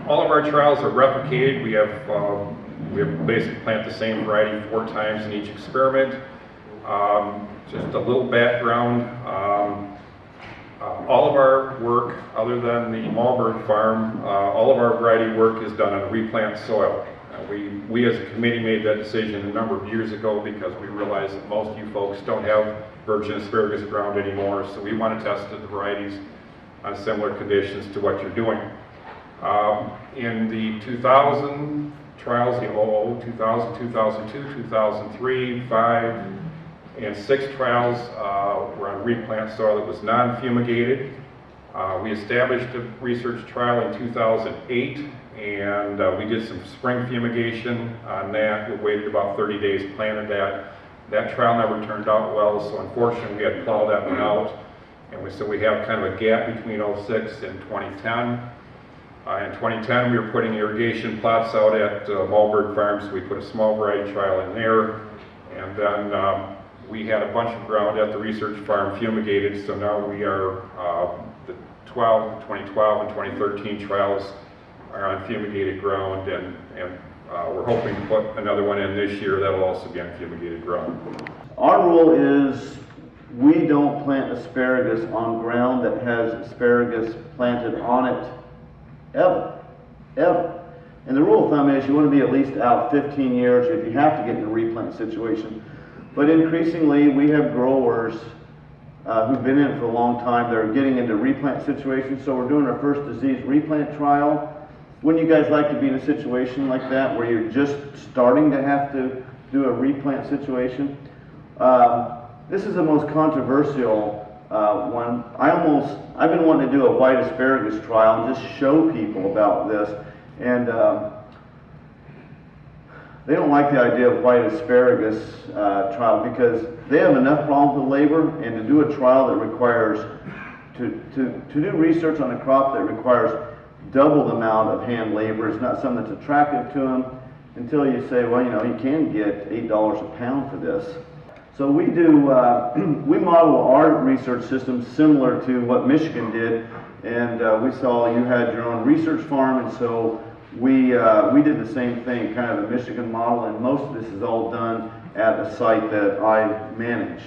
All of our trials are replicated. We have basically plant the same variety 4 times in each experiment. Just a little background. All of our work, other than the Malberg farm, all of our variety work is done on replant soil. We as a committee made that decision a number of years ago because we realized that most of you folks don't have virgin asparagus ground anymore, so we want to test the varieties on similar conditions to what you're doing. In the 2000 trials, the 2000, 2002, 2003, 5, and 6 trials were on replant soil that was non-fumigated. We established a research trial in 2008, and we did some spring fumigation on that. We waited about 30 days, planted that. That trial never turned out well, so unfortunately we had to plow that one out. And so we have kind of a gap between 06 and 2010. In 2010 we were putting irrigation plots out at Malberg Farm, so we put a small variety trial in there. And then we had a bunch of ground at the research farm fumigated, so now we are, the 2012 and 2013 trials are on fumigated ground, and we're hoping to put another one in this year that'll also be on fumigated ground. Our rule is we don't plant asparagus on ground that has asparagus planted on it ever. And the rule of thumb is you want to be at least out 15 years if you have to get in a replant situation. But increasingly we have growers who've been in it for a long time. They're getting into replant situations, so we're doing our first disease replant trial. Wouldn't you guys like to be in a situation like that where you're just starting to have to do a replant situation? This is the most controversial one. I've been wanting to do a white asparagus trial and just show people about this, and they don't like the idea of white asparagus trial because they have enough problems with labor, and to do a trial that requires to do research on a crop that requires double the amount of hand labor is not something that's attractive to them until you say, well, you know, you can get $8 a pound for this. So we do, we model our research system similar to what Michigan did, and we saw you had your own research farm, and so we did the same thing, kind of the Michigan model, and most of this is all done at a site that I manage.